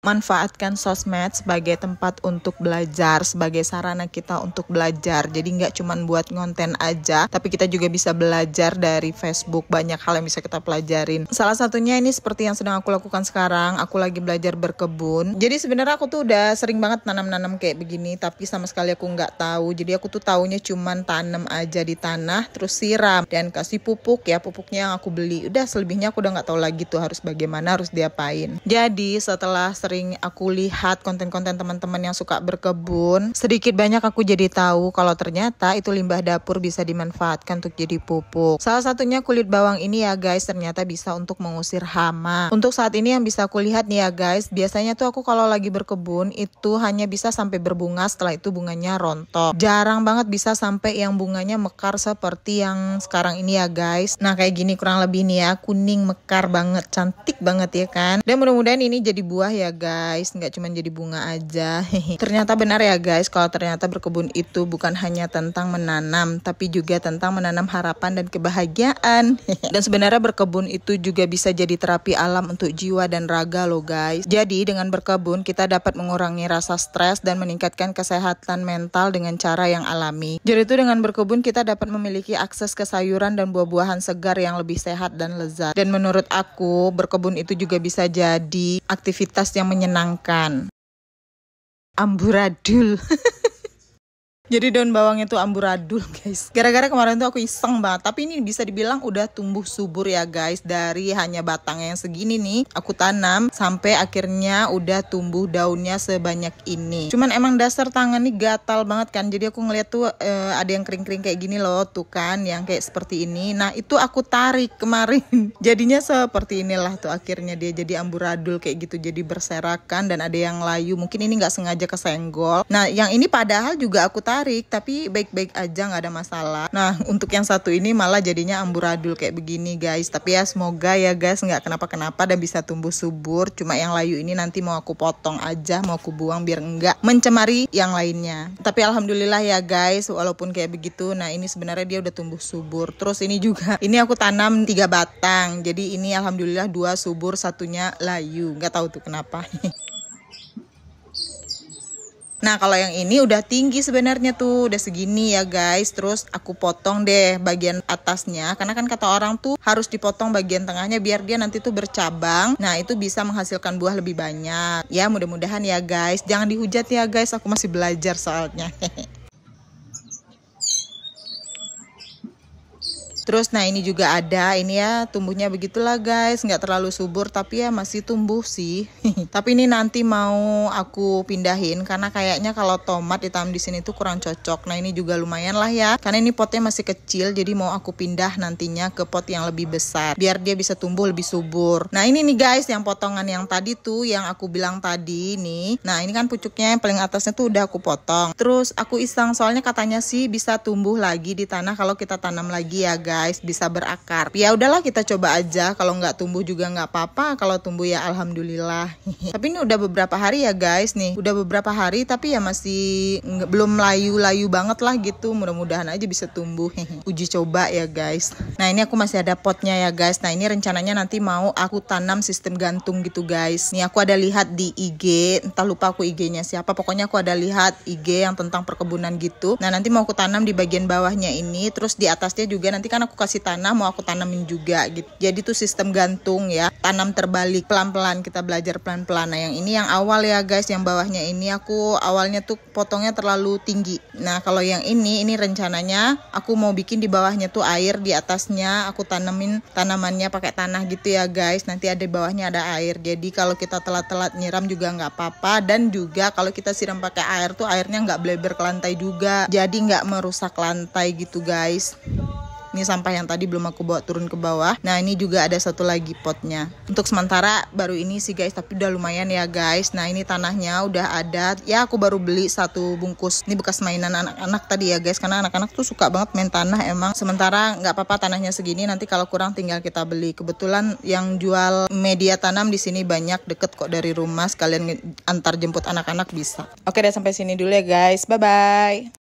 manfaatkan sosmed sebagai tempat untuk belajar, sebagai sarana kita untuk belajar. Jadi nggak cuman buat konten aja, tapi kita juga bisa belajar dari Facebook. Banyak hal yang bisa kita pelajarin. Salah satunya ini seperti yang sedang aku lakukan sekarang. Aku lagi belajar berkebun. Jadi sebenarnya aku tuh udah sering banget nanam-nanam kayak begini, tapi sama sekali aku nggak tahu. Jadi aku tuh taunya cuman tanam aja di tanah, terus siram dan kasih pupuk ya, pupuknya yang aku beli. Udah, selebihnya aku udah nggak tahu lagi tuh harus bagaimana, harus diapain. Jadi setelah sering aku lihat konten-konten teman-teman yang suka berkebun, sedikit banyak aku jadi tahu kalau ternyata itu limbah dapur bisa dimanfaatkan untuk jadi pupuk. Salah satunya kulit bawang ini ya guys, ternyata bisa untuk mengusir hama. Untuk saat ini yang bisa aku lihat nih ya guys, biasanya tuh aku kalau lagi berkebun itu hanya bisa sampai berbunga, setelah itu bunganya rontok. Jarang banget bisa sampai yang bunganya mekar seperti yang sekarang ini ya guys. Nah kayak gini kurang lebih nih ya, kuning mekar banget, cantik banget ya kan. Dan mudah-mudahan ini jadi buah ya guys, nggak cuma jadi bunga aja. Ternyata benar ya guys, kalau ternyata berkebun itu bukan hanya tentang menanam, tapi juga tentang menanam harapan dan kebahagiaan. Dan sebenarnya berkebun itu juga bisa jadi terapi alam untuk jiwa dan raga loh guys. Jadi dengan berkebun kita dapat mengurangi rasa stres dan meningkatkan kesehatan mental dengan cara yang alami. Jadi itu dengan berkebun kita dapat memiliki akses ke sayuran dan buah-buahan segar yang lebih sehat dan lezat. Dan menurut aku berkebun itu juga bisa jadi aktivitas yang menyenangkan. Amburadul. Jadi daun bawang itu amburadul guys. Gara-gara kemarin tuh aku iseng banget. Tapi ini bisa dibilang udah tumbuh subur ya guys. Dari hanya batang yang segini nih, aku tanam sampai akhirnya udah tumbuh daunnya sebanyak ini. Cuman emang dasar tangan nih gatal banget kan. Jadi aku ngeliat tuh ada yang kering-kering kayak gini loh. Tuh kan yang kayak seperti ini. Nah itu aku tarik kemarin. Jadinya seperti inilah tuh akhirnya dia jadi amburadul kayak gitu. Jadi berserakan dan ada yang layu. Mungkin ini gak sengaja kesenggol. Nah yang ini padahal juga aku tarik, tapi baik-baik aja, nggak ada masalah. Nah untuk yang satu ini malah jadinya amburadul kayak begini guys. Tapi ya semoga ya guys nggak kenapa-kenapa dan bisa tumbuh subur. Cuma yang layu ini nanti mau aku potong aja, mau aku buang biar nggak mencemari yang lainnya. Tapi alhamdulillah ya guys, walaupun kayak begitu, nah ini sebenarnya dia udah tumbuh subur. Terus ini juga, ini aku tanam 3 batang. Jadi ini alhamdulillah 2 subur, satunya layu. Nggak tahu tuh kenapa. Nah kalau yang ini udah tinggi sebenarnya tuh, udah segini ya guys. Terus aku potong deh bagian atasnya, karena kan kata orang tuh harus dipotong bagian tengahnya biar dia nanti tuh bercabang. Nah itu bisa menghasilkan buah lebih banyak. Ya mudah-mudahan ya guys, jangan dihujat ya guys, aku masih belajar soalnya. Terus nah ini juga ada, ini ya tumbuhnya begitulah guys, nggak terlalu subur tapi ya masih tumbuh sih. Tapi ini nanti mau aku pindahin karena kayaknya kalau tomat ditanam di sini tuh kurang cocok. Nah ini juga lumayan lah ya, karena ini potnya masih kecil, jadi mau aku pindah nantinya ke pot yang lebih besar biar dia bisa tumbuh lebih subur. Nah ini nih guys, yang potongan yang tadi tuh yang aku bilang tadi nih. Nah ini kan pucuknya yang paling atasnya tuh udah aku potong. Terus aku iseng soalnya katanya sih bisa tumbuh lagi di tanah kalau kita tanam lagi ya guys, bisa berakar. Ya udahlah kita coba aja, kalau nggak tumbuh juga nggak apa-apa, kalau tumbuh ya alhamdulillah. Tapi ini udah beberapa hari ya guys nih, udah beberapa hari tapi ya masih belum layu-layu banget lah gitu. Mudah-mudahan aja bisa tumbuh. Uji coba ya guys. Nah ini aku masih ada potnya ya guys. Nah ini rencananya nanti mau aku tanam sistem gantung gitu guys. Nih aku ada lihat di IG, entah lupa aku IG-nya siapa, pokoknya aku ada lihat IG yang tentang perkebunan gitu. Nah nanti mau aku tanam di bagian bawahnya ini, terus di atasnya juga nanti kan aku kasih tanah, mau aku tanamin juga gitu. Jadi tuh sistem gantung ya, tanam terbalik, pelan-pelan, kita belajar pelan-pelan. Nah yang ini yang awal ya guys, yang bawahnya ini aku awalnya tuh potongnya terlalu tinggi. Nah kalau yang ini rencananya aku mau bikin di bawahnya tuh air, di atasnya aku tanemin tanamannya pakai tanah gitu ya guys. Nanti ada di bawahnya ada air, jadi kalau kita telat-telat nyiram juga nggak apa-apa. Dan juga kalau kita siram pakai air tuh airnya nggak bleber ke lantai juga, jadi nggak merusak lantai gitu guys. Ini sampah yang tadi belum aku bawa turun ke bawah. Nah ini juga ada satu lagi potnya. Untuk sementara baru ini sih guys, tapi udah lumayan ya guys. Nah ini tanahnya udah ada. Ya aku baru beli 1 bungkus. Ini bekas mainan anak-anak tadi ya guys, karena anak-anak tuh suka banget main tanah emang. Sementara nggak apa-apa tanahnya segini, nanti kalau kurang tinggal kita beli. Kebetulan yang jual media tanam di sini banyak, deket kok dari rumah. Sekalian antar jemput anak-anak bisa. Oke deh, sampai sini dulu ya guys. Bye bye.